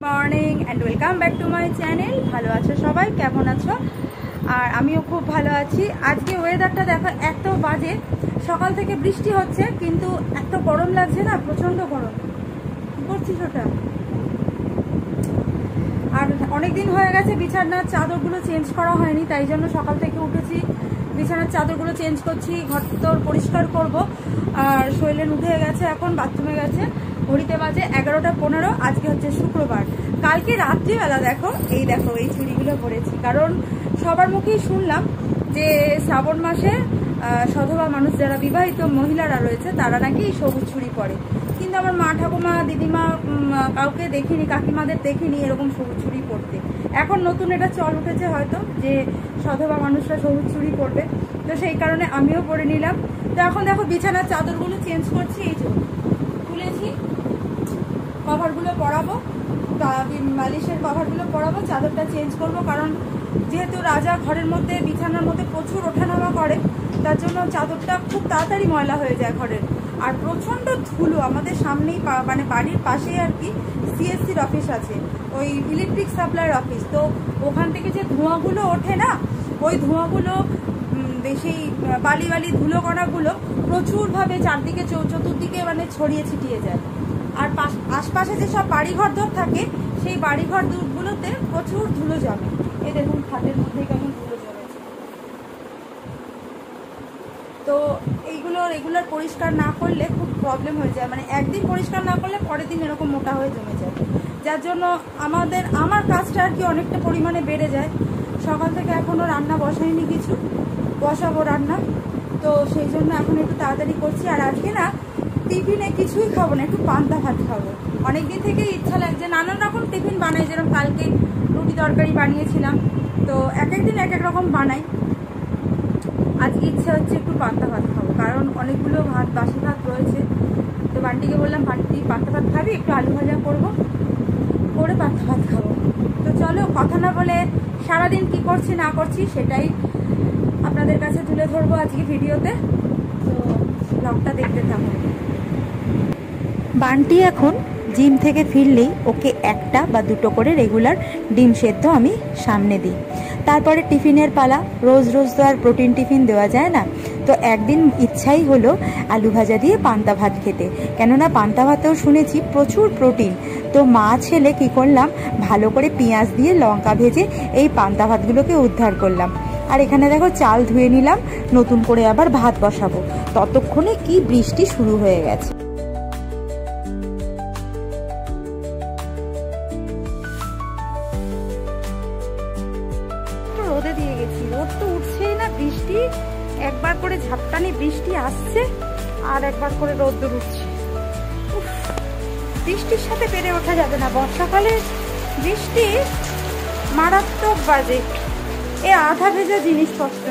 Morning and welcome back to my channel. ভালো আছো সবাই, কেমন আছো? আর আমিও খুব ভালো আছি। আজকে ওয়েদারটা দেখো, এত বাজে, সকাল থেকে বৃষ্টি হচ্ছে কিন্তু এত গরম লাগছে না, প্রচণ্ড গরম। কী করছিস ওটা? আর অনেক দিন হয়ে গেছে বিছানার চাদরগুলো চেঞ্জ করা হয়নি, তাই জন্য সকাল থেকে উঠেছি, বিছানার চাদরগুলো চেঞ্জ করছি, ঘর তোর পরিষ্কার করব। আর শৈলেন উঠে গেছে, এখন বাথরুমে গেছে। ঘড়িতে বাজে 11:15। আজকে হচ্ছে শুক্রবার। কালকে রাত্রিবেলা দেখো এই চুড়িগুলো পরেছি, কারণ সবার মুখেই শুনলাম যে শ্রাবণ মাসে সধবা মানুষ, যারা বিবাহিত মহিলারা রয়েছে, তারা নাকি এই সবুজ চুড়ি পরে। কিন্তু আমার মা, ঠাকুমা, দিদিমা কাউকে দেখিনি, কাকিমাদের দেখিনি এরকম সবুজ চুড়ি পরতে। এখন নতুন এটা চল উঠেছে হয়তো যে সধবা মানুষরা সবুজ চুড়ি পরবে, তো সেই কারণে আমিও পরে নিলাম। তো এখন দেখো বিছানার চাদরগুলো চেঞ্জ করছি, এই যে খুলেছি, কভারগুলো পরাবো, বালিশের কভারগুলো পরাবো, চাদরটা চেঞ্জ করব। কারণ যেহেতু রাজা ঘরের মধ্যে বিছানার মধ্যে প্রচুর ওঠানামা করে, তার জন্য চাদরটা খুব তাড়াতাড়ি ময়লা হয়ে যায় ঘরের। আর প্রচণ্ড ধুলো, আমাদের সামনেই মানে বাড়ির পাশেই আর কি সিএসসির অফিস আছে, ওই ইলেকট্রিক সাপ্লাইয়ের অফিস। তো ওখান থেকে যে ধোঁয়াগুলো ওঠে না, ওই ধোঁয়াগুলো সেই বালি ধুলো কণাগুলো প্রচুরভাবে চারদিকে চতুর্দিকে মানে ছড়িয়ে ছিটিয়ে যায়। আর আশপাশে যেসব বাড়িঘর দর থাকে, সেই বাড়িঘর দূরগুলোতে প্রচুর ধুলো জমে। এই দেখুন খাটের মধ্যে কেমন ধুলো জমেছে। তো এইগুলো রেগুলার পরিষ্কার না করলে খুব প্রবলেম হয়ে যায়, মানে একদিন পরিষ্কার না করলে পরের দিন এরকম মোটা হয়ে জমে যায়, যার জন্য আমার কাজটা আর কি অনেকটা পরিমাণে বেড়ে যায়। সকাল থেকে এখনও রান্না বসাইনি, কিছু বসাবো রান্না, তো সেই জন্য এখন একটু তাড়াতাড়ি করছি। আর আজকে না টিফিনে কিছুই খাবো না, একটু পান্তা ভাত খাবো। অনেকদিন থেকে ইচ্ছা লাগছে, নানান রকম টিফিন বানাই, যেরকম কালকে রুটি তরকারি বানিয়েছিলাম, তো এক একদিন এক এক রকম বানাই। আজকে ইচ্ছা হচ্ছে একটু পান্তা ভাত খাবো, কারণ অনেকগুলো বাসি ভাত রয়েছে। তো বান্টিকে বললাম, বান্টি পান্তা ভাত খাবি, একটু আলু ভাজা করবো, করে পান্তা ভাত খাবো। তো চলো কথা না বলে সারাদিন কি করছি না করছি সেটাই আপনাদের কাছে তুলে ধরবো আজকে ভিডিওতে, তো ব্লগটা দেখতে থাকুন। বান্টি এখন জিম থেকে ফিরলেই ওকে একটা বা দুটো করে রেগুলার ডিম সেদ্ধ আমি সামনে দিই। তারপরে টিফিনের পালা, রোজ রোজ তো আর প্রোটিন টিফিন দেওয়া যায় না, তো একদিন ইচ্ছাই হলো আলু ভাজা দিয়ে পান্তা ভাত খেতে, কেননা পান্তা ভাতেও শুনেছি প্রচুর প্রোটিন। তো মা ছেলে কি করলাম, ভালো করে পেঁয়াজ দিয়ে লঙ্কা ভেজে এই পান্তা ভাতগুলোকে উদ্ধার করলাম। আর এখানে দেখো চাল ধুয়ে নিলাম, নতুন করে আবার ভাত বসাবো। ততক্ষণে কি বৃষ্টি শুরু হয়ে গেছে। রোদে দিয়ে গেছি, রোদ তো উঠছেই না, বৃষ্টি একবার করে ঝাপটানি বৃষ্টি আসছে, আর একবার করে রোদ্দুর উঠছে। বৃষ্টির সাথে পেরে ওঠা যাবে না, বর্ষাকালে বৃষ্টি মারাত্মক বাজে। এ আধা ভেজা জিনিসপত্র,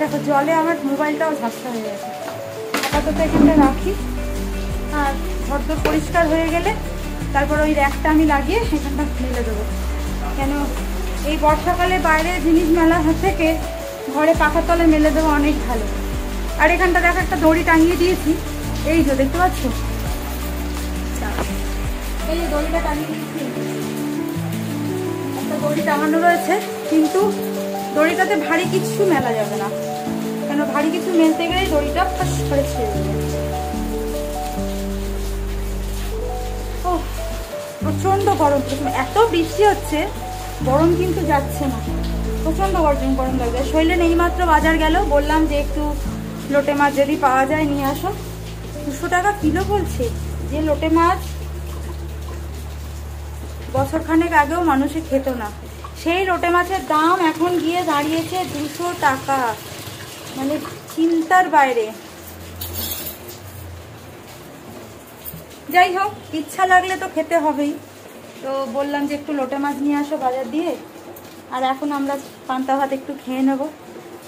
দেখো জলে আমার মোবাইলটাও ঝাপসা হয়ে গেছে। আপাতত এখানটা রাখি, আর ঘরদোর পরিষ্কার হয়ে গেলে তারপর ওই র্যাকটা আমি লাগিয়ে সেখানটা মেলে দেবো। কেন এই বর্ষাকালে বাইরে জিনিস মেলা থেকে ঘরে পাখার তলে মেলে দেওয়া অনেক ভালো। আর এখানটা দেখো একটা দড়ি টাঙিয়ে দিয়েছি, এই যে দেখতে পাচ্ছ, এই যে দড়িটা টাঙিয়ে দিয়েছি, একটা দড়ি টাঙানো রয়েছে, কিন্তু দড়িটাতে ভারী কিছু মেলা যাবে না, কেন ভারী কিছু মেলতে গেলেই দড়িটা ফাঁস করে ছেড়ে দেবে। ও প্রচন্ড গরম, এত বৃষ্টি হচ্ছে, গরম কিন্তু যাচ্ছে না, প্রচন্ড গরম লাগবে। শৈলেন এইমাত্র বাজার গেল, বললাম যে একটু লোটে মাছ যদি পাওয়া যায় নিয়ে আসো। 200 টাকা কিলো বলছে, যে লোটে মাছ বছরখানেক আগেও মানুষে খেত না, সেই লোটে মাছের দাম এখন গিয়ে দাঁড়িয়েছে 200 টাকা, মানে চিন্তার বাইরে। যাই হোক, ইচ্ছা লাগলে তো খেতে হবেই, তো বললাম যে একটু লোটে মাছ নিয়ে আসো বাজার দিয়ে। আর এখন আমরা পান্তা ভাত একটু খেয়ে নেব,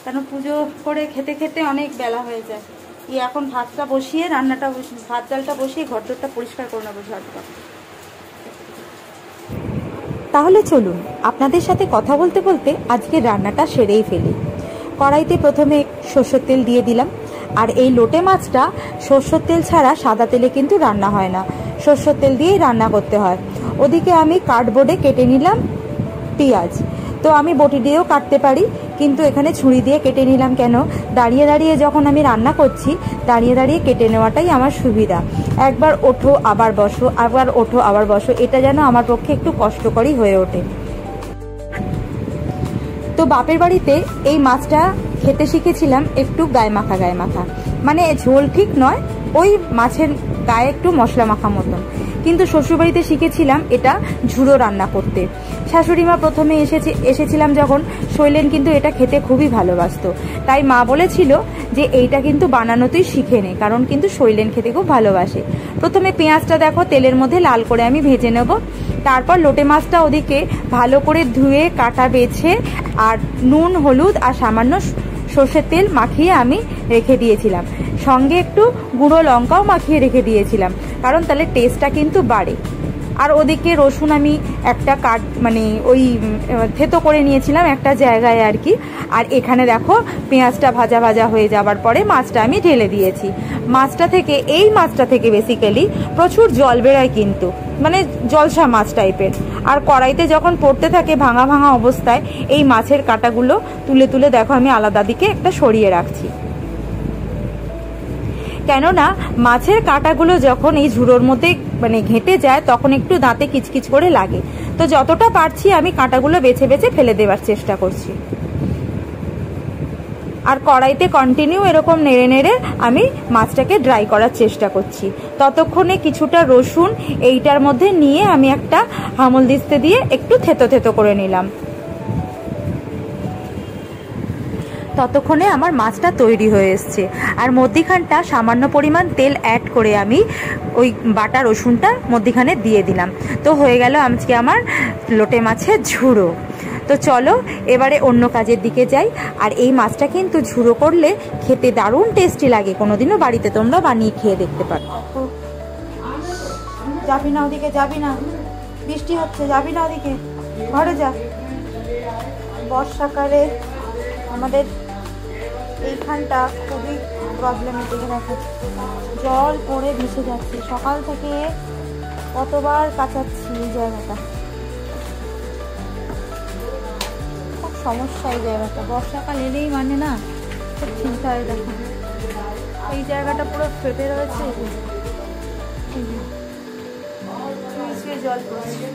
কেন পুজো করে খেতে খেতে অনেক বেলা হয়ে যায়। এখন ভাতটা বসিয়ে ভাত ডালটা বসিয়ে ঘরদোরটা পরিষ্কার করে নেবো ঝটপট। তাহলে চলুন আপনাদের সাথে কথা বলতে বলতে আজকে রান্নাটা সেরেই ফেলি। কড়াইতে প্রথমে সরষের তেল দিয়ে দিলাম, আর এই লোটে মাছটা সরষের তেল ছাড়া সাদা তেলে কিন্তু রান্না হয় না, সরষের তেল দিয়েই রান্না করতে হয়। ওদিকে আমি কার্ডবোর্ডে কেটে নিলাম পেঁয়াজ। তো আমি বটি দিয়েও কাটতে পারি, কিন্তু এখানে ছুরি দিয়ে কেটে নিলাম। কেন, দাঁড়িয়ে দাঁড়িয়ে যখন আমি রান্না করছি দাঁড়িয়ে দাঁড়িয়ে কেটে নেওয়াটাই আমার সুবিধা। একবার ওঠো আবার বসো, আবার ওঠো আবার বসো, এটা যেন আমার পক্ষে একটু কষ্টকরই হয়ে ওঠে। তো বাপের বাড়িতে এই মাছটা খেতে শিখেছিলাম একটু গায়ে মাখা গায়ে মাখা, মানে ঝোল ঠিক নয়, ওই মাছের গায়ে একটু মশলা মাখা মতন। কিন্তু শ্বশুরবাড়িতে শিখেছিলাম এটা ঝুড়ো রান্না করতে। শাশুড়িমা প্রথমে এসেছিলাম যখন, শৈলেন কিন্তু এটা খেতে খুবই ভালোবাসতো, তাই মা বলেছিল যে এইটা কিন্তু বানানোতেই শিখে নে, কারণ কিন্তু শৈলেন খেতে খুব ভালোবাসে। প্রথমে পেঁয়াজটা দেখো তেলের মধ্যে লাল করে আমি ভেজে নেব, তারপর লোটে মাছটা ওদিকে ভালো করে ধুয়ে কাটা বেছে আর নুন হলুদ আর সামান্য সর্ষের তেল মাখিয়ে আমি রেখে দিয়েছিলাম, সঙ্গে একটু গুঁড়ো লঙ্কাও মাখিয়ে রেখে দিয়েছিলাম, কারণ তাহলে টেস্টটা কিন্তু বাড়ে। আর ওদিকে রসুন আমি একটা মানে ওই থেতো করে নিয়েছিলাম একটা জায়গায় আর কি। আর এখানে দেখো পেঁয়াজটা ভাজা ভাজা হয়ে যাবার পরে মাছটা আমি ঢেলে দিয়েছি। এই মাছটা থেকে বেসিক্যালি প্রচুর জল বেরোয় কিন্তু, মানে জলসা মাছ টাইপের। আর কড়াইতে যখন পড়তে থাকে ভাঙা ভাঙা অবস্থায় এই মাছের কাঁটাগুলো তুলে তুলে দেখো আমি আলাদা দিকে একটা সরিয়ে রাখছি, কেননা মাছের কাঁটাগুলো যখন এই ঝুড়োর মধ্যে মানে ঘেঁটে যায় তখন একটু দাঁতে কিচকিচ করে লাগে। তো যতটা পারছি আমি কাঁটাগুলো বেছে বেছে ফেলে দেওয়ার চেষ্টা করছি। আর কড়াইতে কন্টিনিউ এরকম নেড়ে নেড়ে আমি মাছটাকে ড্রাই করার চেষ্টা করছি। ততক্ষণে কিছুটা রসুন এইটার মধ্যে নিয়ে আমি একটা হামল দিস্তে দিয়ে একটু থেতো থেতো করে নিলাম। ততক্ষণে আমার মাছটা তৈরি হয়ে এসছে। আর মধ্যিখানটা সামান্য পরিমাণ তেল অ্যাড করে আমি ওই বাটা রসুনটা মধ্যিখানে দিয়ে দিলাম। তো হয়ে গেল আজকে আমার লোটে মাছের ঝুড়ো। তো চলো এবারে অন্য কাজের দিকে যাই। আর এই মাছটা কিন্তু ঝুড়ো করলে খেতে দারুণ টেস্টি লাগে, কোনোদিনও বাড়িতে তোমরা বানিয়ে খেয়ে দেখতে পারো। যাবি না ওদিকে, যাবি না, বৃষ্টি হচ্ছে, যাবি না ওদিকে, ঘরে যা। বর্ষাকালে আমাদের এইখানটা খুবই প্রবলেমেটিক দেখো, জল পড়ে ভেসে যাচ্ছে। সকাল থেকে কতবার কাচাচ্ছি এই জায়গাটা, খুব সমস্যা এই জায়গাটা। বর্ষাকাল এলেই মানে না খুব চিন্তা হয়। দেখো এই জায়গাটা পুরো ফেটে রয়েছে, জল পড়ছে।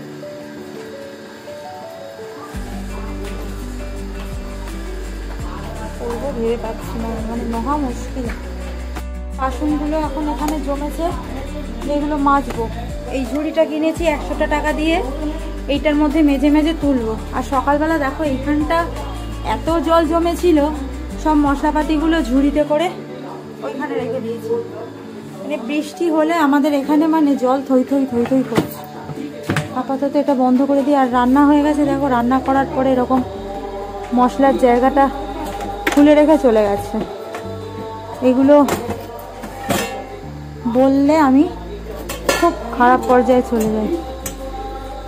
করবো ভেবে পাচ্ছি না, মানে মহা মুশকিল। বাসনগুলো এখন এখানে জমেছে, এগুলো মাজবো। এই ঝুড়িটা কিনেছি 100 টাকা দিয়ে, এইটার মধ্যে মেজে মেজে তুলবো। আর সকালবেলা দেখো এইখানটা এত জল জমেছিল, সব মশলাপাতিগুলো ঝুড়িতে করে ওইখানে রেখে দিয়েছি। মানে বৃষ্টি হলে আমাদের এখানে মানে জল থই থই থই থই করছে। আপাতত এটা বন্ধ করে দিই। আর রান্না হয়ে গেছে দেখো, রান্না করার পরে এরকম মশলার জায়গাটা খুলে রেখে চলে গেছে। এগুলো বললে আমি খুব খারাপ পর্যায়ে চলে যাই,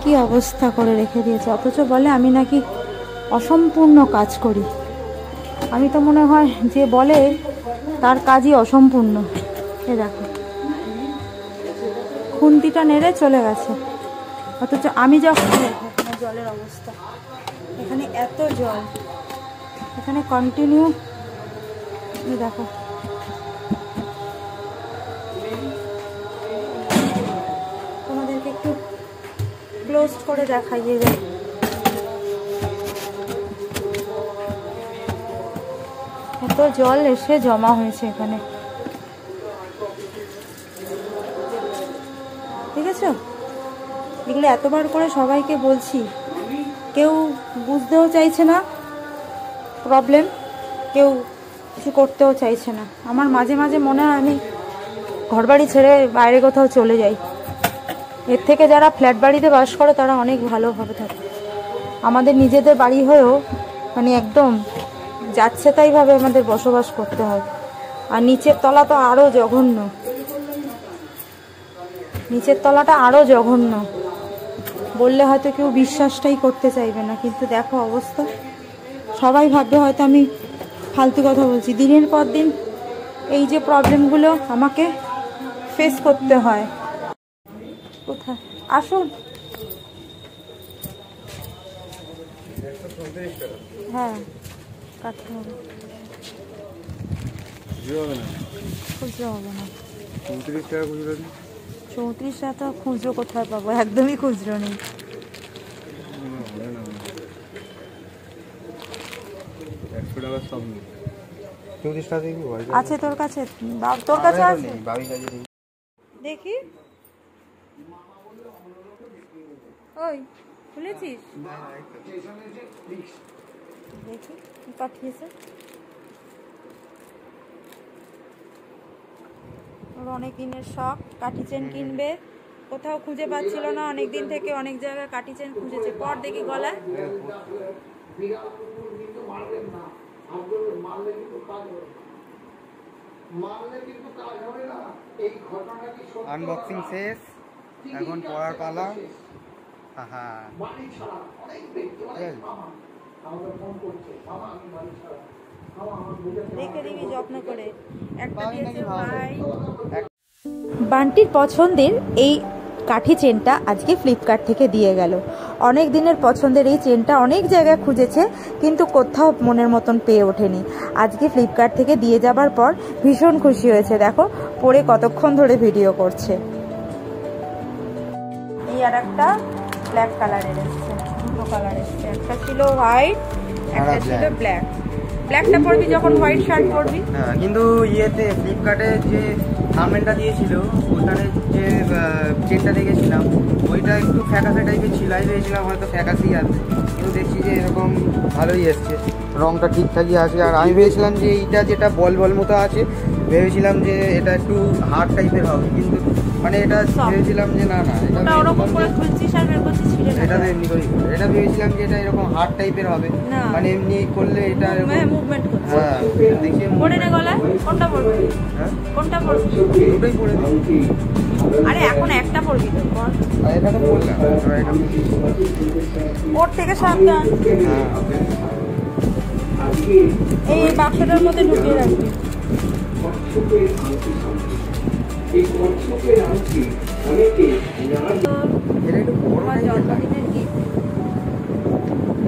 কি অবস্থা করে রেখে দিয়েছে। অথচ বলে আমি নাকি অসম্পূর্ণ কাজ করি। আমি তো মনে হয় যে বলে তার কাজই অসম্পূর্ণ। এ দেখো খুন্তিটা নেড়ে চলে গেছে, অথচ আমি যখন জলের অবস্থা, এখানে এত জল, এখানে কন্টিনিউ দেখো। তোমাদেরকে একটু ক্লোজ করে দেখাইয়ে যায়। এত জল এসে জমা হয়েছে এখানে, ঠিক আছে? এগুলো এতবার করে সবাইকে বলছি, কেউ বুঝতেও চাইছে না প্রবলেম, কেউ কিছু করতেও চাইছে না। আমার মাঝে মাঝে মনে হয় আমি ঘরবাড়ি ছেড়ে বাইরে কোথাও চলে যাই। এর থেকে যারা ফ্ল্যাট বাড়িতে বাস করে তারা অনেক ভালোভাবে থাকে। আমাদের নিজেদের বাড়ি হয়েও মানে একদম যাচ্ছে তাইভাবে আমাদের বসবাস করতে হয়। আর নিচের তলা তো আরও জঘন্য, নিচের তলাটা আরও জঘন্য। বললে হয়তো কেউ বিশ্বাসটাই করতে চাইবে না, কিন্তু দেখো অবস্থা। সবাই ভাববে হয়তো আমি ফালতু কথা বলছি। দিনের পর দিন এই যে প্রবলেমগুলো আমাকে ফেস করতে হয়। কোথায় আসুন, হ্যাঁ কাটতে হবে, খুচরো হবে না। 34 টাকা খুচরো। 34 টাকা তো খুচরো কোথায় পাবো, একদমই খুচরো নেই। 100 টাকা সব নেই। 34 টাকা দেখবি আছে তোর কাছে? তোর কাছে আছে? দেখি ওই খুলেছিস? দেখি কি পাঠিয়েছে। ওর অনেক দিনের শখ কাঠি চেন কিনবে, কোথাও খুঁজে পাচ্ছিল না, অনেক দিন থেকে অনেক জায়গায় কাঠি চেন খুঁজেছে। পর দেখি গলায়। আনবক্সিং শেষ, এখন পড়ার পালা। দেখে দিবি যত্ন করে। একটা দিয়েছে ভাই। বান্টির পছন্দের এই কাঠি চেনটা আজকে ফ্লিপকার্ট থেকে দিয়ে গেল। অনেক দিনের পছন্দের এই চেনটা অনেক জায়গায় খুঁজেছে, কিন্তু কোথাও মনের মতন পেয়ে ওঠেনি। আজকে ফ্লিপকার্ট থেকে দিয়ে যাবার পর ভীষণ খুশি হয়েছে। দেখো পরে কতক্ষণ ধরে ভিডিও করছে। এই আর একটা ব্ল্যাক কালারের এসছে, দুটো কালার এসছে, একটা ছিল হোয়াইট, একটা ছিল ব্ল্যাক। ব্ল্যাকটা পরবি যখন হোয়াইট শার্ট পরবি। হ্যাঁ, কিন্তু ইয়েতে ফ্লিপকার্টে যে থাম্বনেলটা দিয়েছিল ওখানে যে চেনটা দেখেছিলাম ওইটা একটু ফ্যাকাসে টাইপের ছিল। আমি ভেবেছিলাম হয়তো ফ্যাকাসেই আছে, কিন্তু দেখছি যে এরকম ভালোই এসছে, রংটা ঠিকঠাকই আছে। আর আমি ভেবেছিলাম যে এইটা যেটা বল বল মতো আছে, ভেবেছিলাম যে এটা একটু হার্ড টাইপের হবে, কিন্তু মানে এটা ভেবেছিলাম যে না না এটা ওরকম করে খুলছিস আর বের করছিস ছিঁড়ে না। এটা তো এমনি করেই করে। এটা ভেবেছিলাম যে এটা এরকম হার্ড টাইপের হবে, মানে এমনি করলে এটা মুভমেন্ট করছে। হ্যাঁ দেখি পরে নে গলায়। কোনটা পরবি? হ্যাঁ কোনটা পরবি? দুটোই পরে দিই। আরে এখন একটা পরবি তো পর। আর এটা তো বললাম এটা ওর থেকে সাবধান। এই বাক্সটার মধ্যে ঢুকিয়ে রাখবি।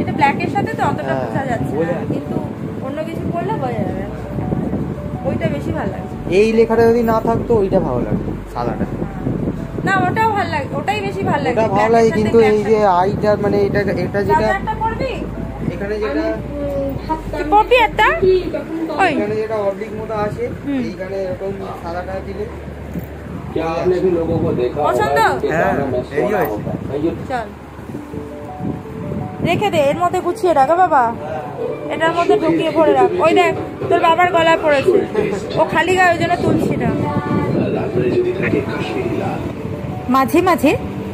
এটা ব্ল্যাকের সাথে তো অতটা বোঝা যাচ্ছে না, কিন্তু অন্য কিছু পড়লে বোঝা যাবে। ওইটা বেশি ভালো লাগে। এই লেখাটা যদি না থাকতো ওইটা ভালো লাগতো, সাদাটা। না ওটাও ভালো লাগে, ওটাই বেশি ভালো লাগে। ওটা ভালো লাগে, কিন্তু এই যে আইটা মানে এটা যেটা একটা করবি এখানে যেটা পপি একটা ওই এখানে যেটা অবলিক মতো আছে, এইখানে এরকম সাদাটা দিলে পছন্দ। হ্যাঁ এই হয়েছে। চল রেখে দে, এর মধ্যে গুছিয়ে রাখ বাবা, এটার মধ্যে ঢুকিয়ে ভরে রাখ। ওই দেখ তোর বাবার গলায় পড়েছে, ও খালি গায়ে, ওই জন্য তুলছি না। মাঝে মাঝে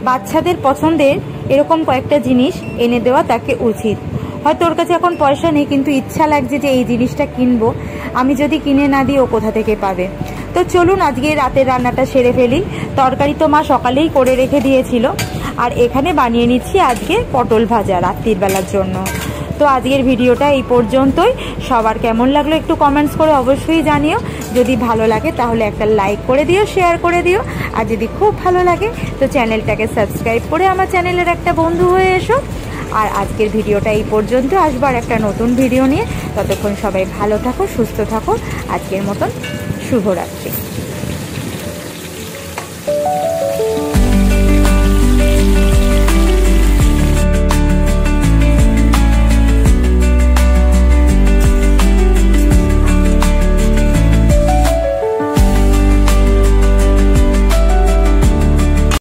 বাচ্চাদের পছন্দের এরকম কয়েকটা জিনিস এনে দেওয়া তাকে উচিত। হয়তো ওর কাছে এখন পয়সা নেই, কিন্তু ইচ্ছা লাগছে যে এই জিনিসটা কিনবো, আমি যদি কিনে না দিই ও কোথা থেকে পাবে। তো চলুন আজকে রাতের রান্নাটা সেরে ফেলি। তরকারি তো মা সকালেই করে রেখে দিয়েছিল, আর এখানে বানিয়ে নিচ্ছি আজকে পটল ভাজা রাত্রির বেলার জন্য। তো আজকের ভিডিওটা এই পর্যন্তই। সবার কেমন লাগলো একটু কমেন্টস করে অবশ্যই জানিও। যদি ভালো লাগে তাহলে একটা লাইক করে দিও, শেয়ার করে দিও, আর যদি খুব ভালো লাগে তো চ্যানেলটাকে সাবস্ক্রাইব করে আমার চ্যানেলের একটা বন্ধু হয়ে এসো। আর আজকের ভিডিওটা এই পর্যন্ত, আসবার একটা নতুন ভিডিও নিয়ে। ততক্ষণ সবাই ভালো থাকো, সুস্থ থাকো। আজকের মতন শুভরাত্রি।